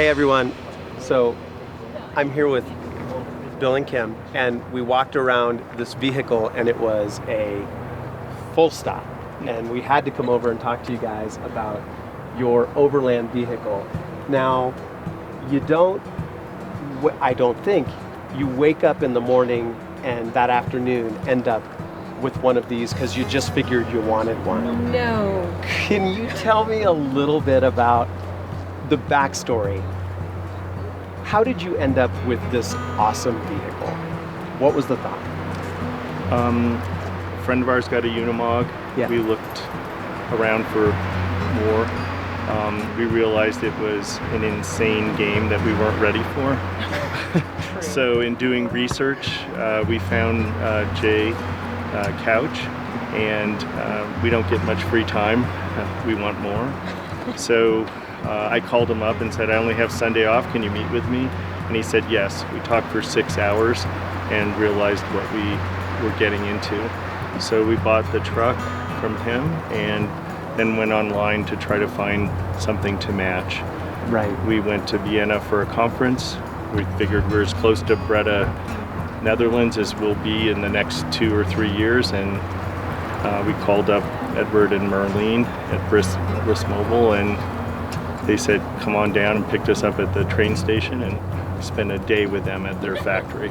Hey everyone, so I'm here with Bill and Kim, and we walked around this vehicle and it was a full stop. And we had to come over and talk to you guys about your Overland vehicle. Now, I don't think you wake up in the morning and that afternoon end up with one of these because you just figured you wanted one. No. Can you tell me a little bit about the backstory? How did you end up with this awesome vehicle? What was the thought? A friend of ours got a Unimog. Yeah. We looked around for more. We realized it was an insane game that we weren't ready for. So in doing research, we found Jay Couch, and we don't get much free time. We want more. So I called him up and said, I only have Sunday off, can you meet with me? And he said yes. We talked for 6 hours and realized what we were getting into. So we bought the truck from him and then went online to try to find something to match. Right. We went to Vienna for a conference. We figured we're as close to Breda, Netherlands as we'll be in the next 2 or 3 years, and we called up Edward and Marlene at Bliss Mobile, and they said come on down, and picked us up at the train station and spent a day with them at their factory.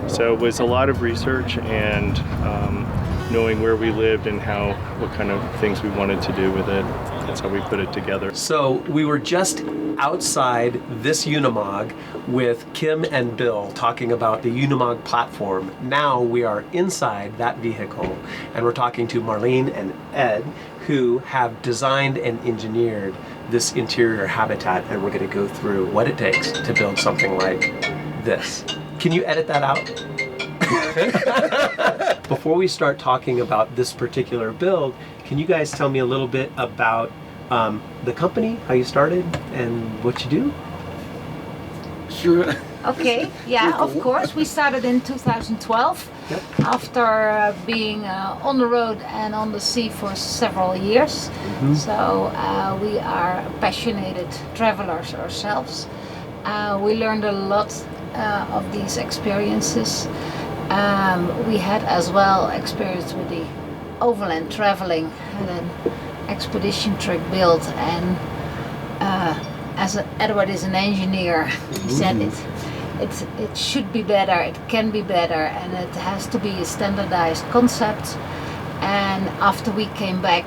So it was a lot of research and knowing where we lived and what kind of things we wanted to do with it. That's how we put it together. So we were just outside this Unimog with Kim and Bill talking about the Unimog platform. Now we are inside that vehicle and we're talking to Marlene and Ed, who have designed and engineered this interior habitat, and we're going to go through what it takes to build something like this. Can you edit that out? Before we start talking about this particular build, can you guys tell me a little bit about the company, how you started, and what you do? Sure. Okay, yeah, of course. We started in 2012 after being on the road and on the sea for several years. Mm-hmm. So we are passionate travelers ourselves. We learned a lot of these experiences. We had as well experience with the Overland traveling and an expedition truck built, and as Edward is an engineer, he said it should be better, it can be better, and it has to be a standardized concept. And after we came back,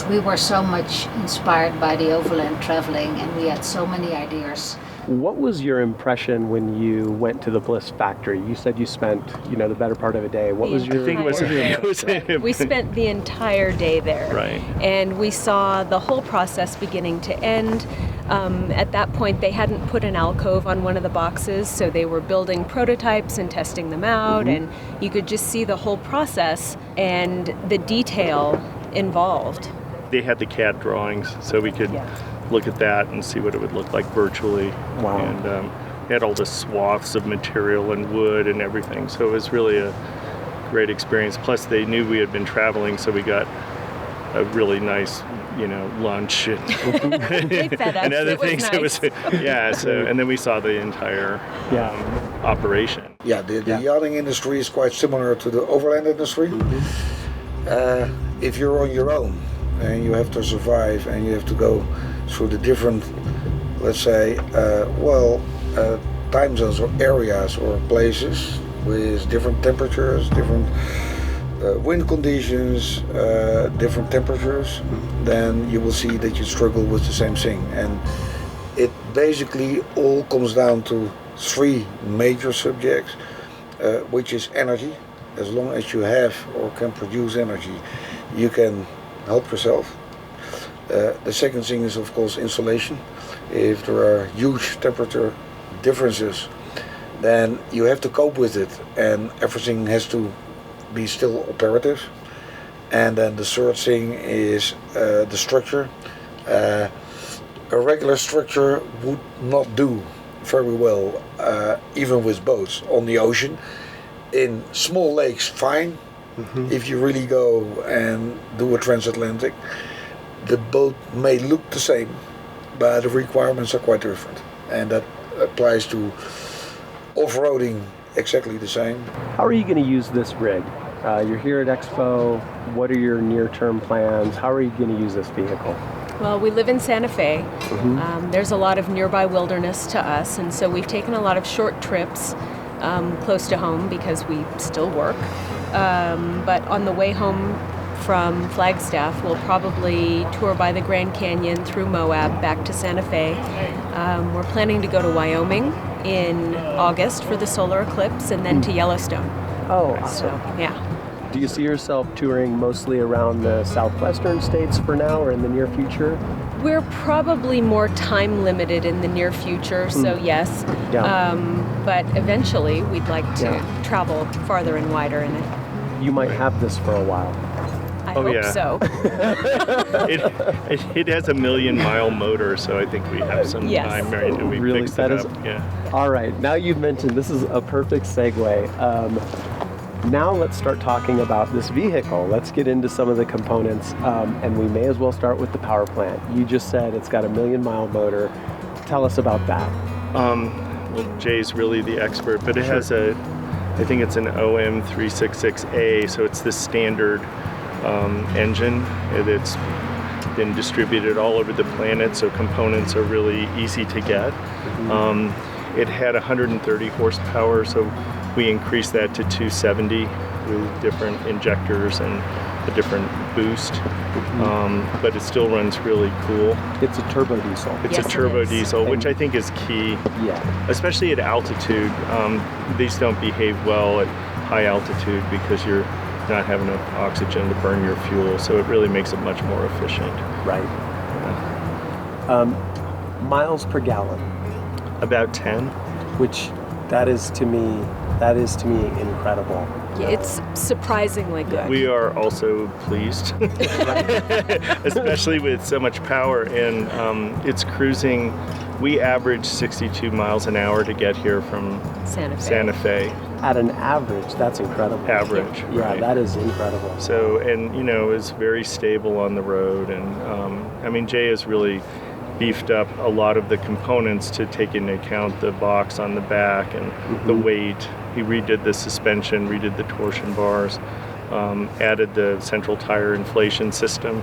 we were so much inspired by the Overland traveling, and we had so many ideas. What was your impression when you went to the Bliss factory? You said you spent, the better part of a day. What was your? I think it was. We spent the entire day there, right? And we saw the whole process beginning to end. At that point, they hadn't put an alcove on one of the boxes, so they were building prototypes and testing them out, and you could just see the whole process and the detail involved. They had the CAD drawings, so we could look at that and see what it would look like virtually. Wow. And they had all the swaths of material and wood and everything, so it was really a great experience. Plus, they knew we had been traveling, so we got a really nice, lunch and, and other things. Nice. It was, So and then we saw the entire operation. Yeah, the yachting industry is quite similar to the overland industry. If you're on your own and you have to survive and you have to go through the different, let's say, time zones or areas or places with different temperatures, different wind conditions, different temperatures, then you will see that you struggle with the same thing. And it basically all comes down to 3 major subjects, which is energy. As long as you have or can produce energy, you can help yourself. The second thing is, of course, insulation. If there are huge temperature differences, then you have to cope with it, and everything has to be still operative. And then the third thing is the structure. A regular structure would not do very well, even with boats on the ocean. In small lakes, fine. If you really go and do a transatlantic, the boat may look the same, but the requirements are quite different, and that applies to off-roading exactly the same. How are you going to use this rig? You're here at Expo. What are your near-term plans? How are you going to use this vehicle? Well, we live in Santa Fe. There's a lot of nearby wilderness to us, and so we've taken a lot of short trips close to home because we still work. But on the way home from Flagstaff, we'll probably tour by the Grand Canyon through Moab back to Santa Fe. We're planning to go to Wyoming in August for the solar eclipse, and then to Yellowstone. Oh, So, awesome. yeah. Do you see yourself touring mostly around the southwestern states for now or in the near future? We're probably more time limited in the near future, so yes. Yeah. But eventually we'd like to Yeah. travel farther and wider in it. You might have this for a while. I Oh, hope yeah. so. It has a 1,000,000-mile motor, so I think we have some Yes. time, right? And we Really? fixed That it is- up. Yeah. All right, now you've mentioned, this is a perfect segue. Now let's start talking about this vehicle. Let's get into some of the components, and we may as well start with the power plant. You just said it's got a 1,000,000-mile motor. Tell us about that. Well, Jay's really the expert, but it has I think it's an OM366A, so it's the standard engine. It's been distributed all over the planet, so components are really easy to get. It had 130 horsepower, so we increased that to 270 with different injectors and a different boost. But it still runs really cool. It's a turbo diesel. It's Yes, a it turbo is. diesel, which I think is key, Yeah. especially at altitude. These don't behave well at high altitude because you're not having enough oxygen to burn your fuel, so it really makes it much more efficient. Right. Miles per gallon, About 10. which that is to me incredible. Yeah, it's surprisingly good. We are also pleased, especially with so much power, and it's cruising. We average 62 miles an hour to get here from Santa Fe. Santa Fe. At an average, that's incredible. Average, Yeah, right. that is incredible. So, and is very stable on the road, and Jay has really beefed up a lot of the components to take into account the box on the back and the weight. He redid the suspension, redid the torsion bars, added the central tire inflation system,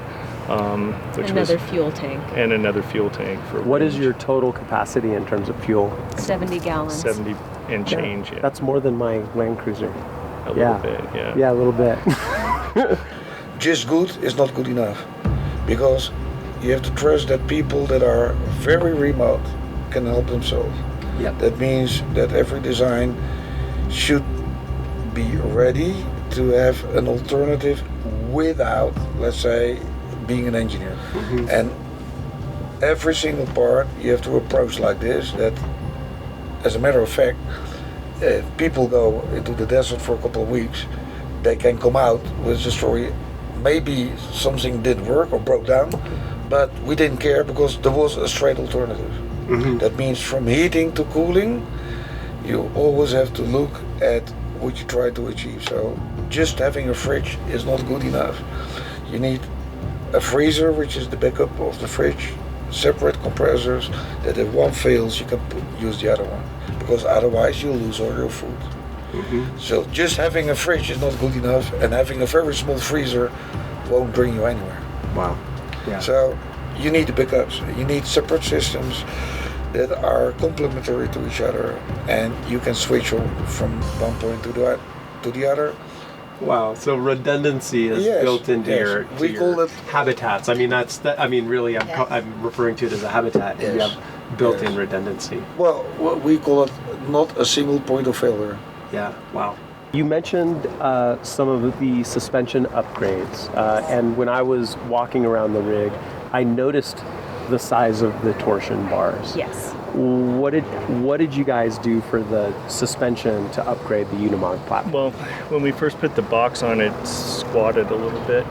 which Another was fuel tank, and another fuel tank for What is Winch. your total capacity in terms of fuel? 70 gallons. 70 and change? Yeah, That's more than my Land Cruiser. a little bit. Yeah. Yeah, a little bit. Just good is not good enough, because you have to trust that people that are very remote can help themselves. Yep. That means that every design should be ready to have an alternative without, let's say, being an engineer. And every single part you have to approach like this, that as a matter of fact, if people go into the desert for a couple of weeks, they can come out with the story, maybe something didn't work or broke down, but we didn't care because there was a straight alternative. That means from heating to cooling, you always have to look at what you try to achieve. So just having a fridge is not good enough. You need a freezer, which is the backup of the fridge, separate compressors, that if one fails you can use the other one, because otherwise you'll lose all your food. So just having a fridge is not good enough, and having a very small freezer won't bring you anywhere. Wow. Yeah. So you need the backups. You need separate systems that are complementary to each other, and you can switch from one point to the other. Wow. So redundancy is Yes, built into yes. your We call it- habitats. I mean, really, I'm referring to it as a habitat. And you Yes. have built-in Yes. redundancy. Well, we call it not a single point of failure. Yeah. Wow. You mentioned some of the suspension upgrades, and when I was walking around the rig, I noticed the size of the torsion bars. Yes. What did you guys do for the suspension to upgrade the Unimog platform? Well, when we first put the box on, it squatted a little bit.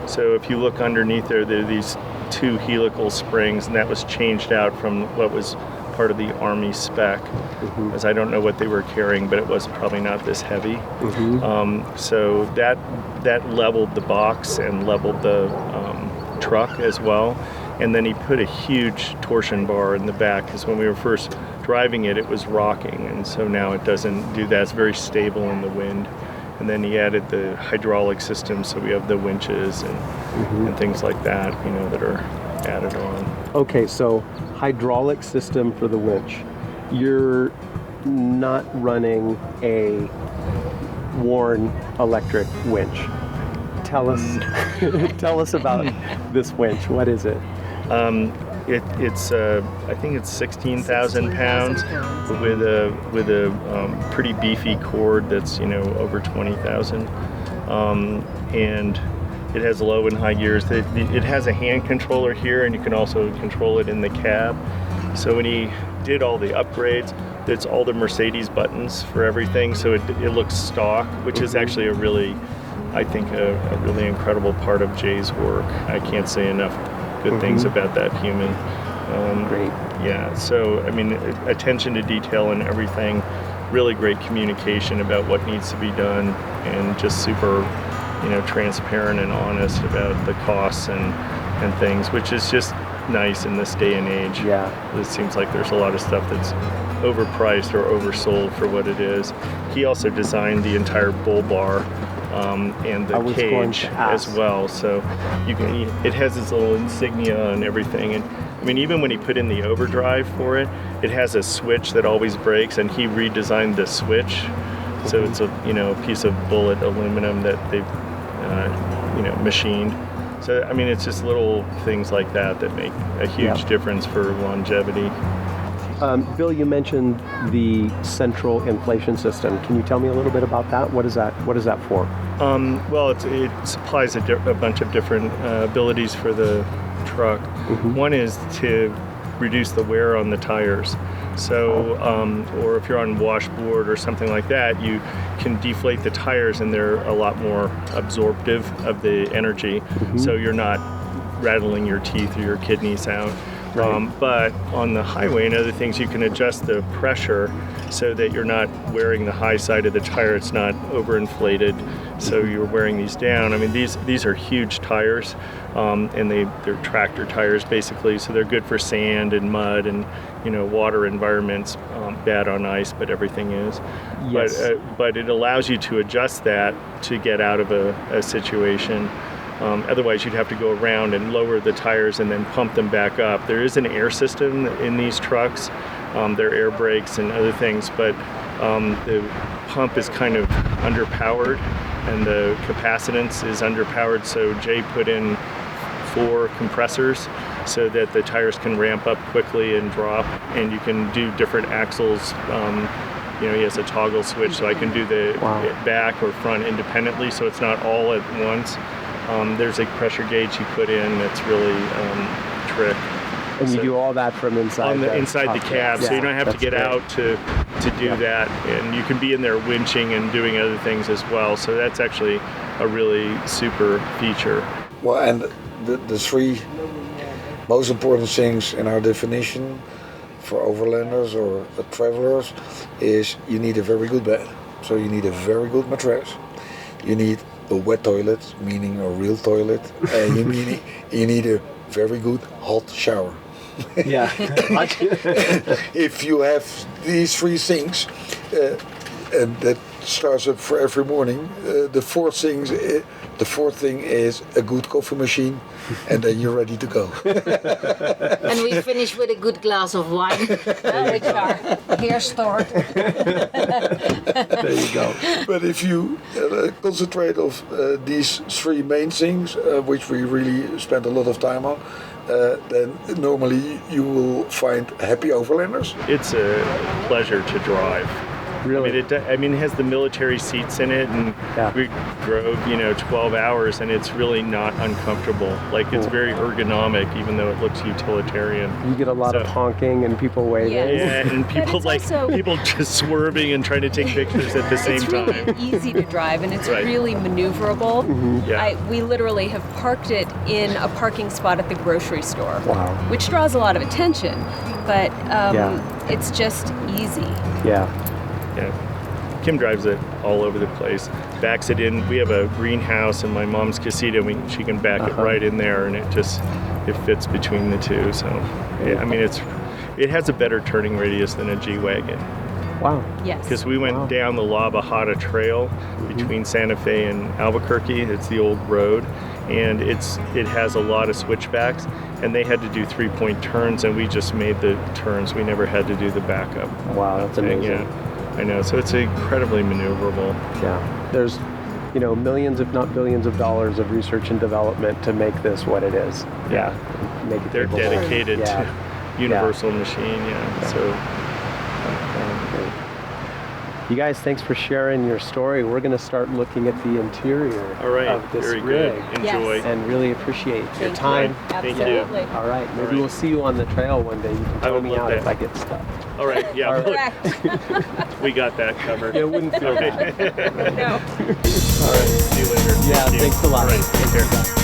So if you look underneath there are these two helical springs, and that was changed out from what was part of the Army spec, as I don't know what they were carrying, but it was probably not this heavy. So that leveled the box and leveled the truck as well. and then he put a huge torsion bar in the back, because when we were first driving it, it was rocking, and so now it doesn't do that. It's very stable in the wind. And then he added the hydraulic system, so we have the winches and things like that, that are added on. Okay, so hydraulic system for the winch. You're not running a worn electric winch. Tell us about this winch. What is it? It's I think it's 16,000 pounds with a pretty beefy cord that's over 20,000, and it has low and high gears. It has a hand controller here, and you can also control it in the cab. So when he did all the upgrades, it's all the Mercedes buttons for everything. So it looks stock, which is actually a really incredible part of Jay's work. I can't say enough good things about that human. Great. Yeah, so attention to detail and everything, really great communication about what needs to be done, and just super, transparent and honest about the costs and things, which is just nice in this day and age. Yeah. It seems like there's a lot of stuff that's overpriced or oversold for what it is. He also designed the entire bull bar and the cage as well. So it has its little insignia and everything. And even when he put in the overdrive for it, it has a switch that always breaks, and he redesigned the switch. So it's a piece of bullet aluminum that they've machined. So it's just little things like that make a huge difference for longevity. Bill, you mentioned the central inflation system. Can you tell me a little bit about that? What is that for? Well, it supplies a bunch of different abilities for the truck. One is to reduce the wear on the tires. So, or if you're on washboard or something like that, you can deflate the tires, and they're a lot more absorptive of the energy. So you're not rattling your teeth or your kidneys out. Right. But on the highway and other things, you can adjust the pressure so that you're not wearing the high side of the tire. It's not overinflated, so you're wearing these down. These are huge tires, and they're tractor tires basically, so they're good for sand and mud and water environments. Bad on ice, but everything is. Yes. But it allows you to adjust that to get out of a situation. Otherwise, you'd have to go around and lower the tires and then pump them back up. There is an air system in these trucks. There are air brakes and other things, but the pump is kind of underpowered, and the capacitance is underpowered. So Jay put in 4 compressors so that the tires can ramp up quickly and drop, and you can do different axles. He has a toggle switch, so I can do the back or front independently, so it's not all at once. There's a pressure gauge he put in that's really trick. And you do all that from inside inside the cab, so you don't have to get out to do that. And you can be in there winching and doing other things as well. So that's actually a really super feature. Well, and the 3 most important things in our definition for overlanders or travelers is you need a very good bed. So you need a very good mattress. You need a wet toilet, meaning a real toilet, and you need a very good hot shower. Yeah. If you have these 3 things, and that starts up for every morning, the fourth thing is a good coffee machine, and then you're ready to go. And we finish with a good glass of wine, which are here stored. There you go. But if you concentrate on these 3 main things, which we really spend a lot of time on, then normally you will find happy overlanders. It's a pleasure to drive. Really? It has the military seats in it, and we drove, 12 hours, and it's really not uncomfortable. It's very ergonomic, even though it looks utilitarian. You get a lot of honking and people waving. Yeah, and people people just swerving and trying to take pictures at the same time. It's really easy to drive, and it's Right. really maneuverable. Yeah. We literally have parked it in a parking spot at the grocery store, Wow. which draws a lot of attention, but it's just easy. Yeah. Yeah. Kim drives it all over the place, backs it in. We have a greenhouse in my mom's casita. She can back it right in there, and it fits between the two. So, yeah, I mean, it has a better turning radius than a G-Wagon. Wow. Yes. Because we went down the La Bajada Trail between Santa Fe and Albuquerque. It's the old road, and it has a lot of switchbacks, and they had to do 3-point turns, and we just made the turns. We never had to do the backup. Wow, that's amazing. Yeah, I know. So it's incredibly maneuverable. Yeah. There's, millions, if not billions of dollars of research and development to make this what it is. Yeah. Make it They're capable. dedicated to universal machine. Yeah. So. You guys, thanks for sharing your story. We're going to start looking at the interior of this very rig. good. Enjoy. Yes. And really appreciate your Thank time. you. Thank you. Absolutely. All right, maybe All right. we'll see you on the trail one day. You can I throw would me love out that. if I get stuck. All right. Yeah. All look, Correct. we got that covered. It wouldn't feel bad. No. All right. See you later. Yeah, Thank you. thanks a lot. All right. Take care.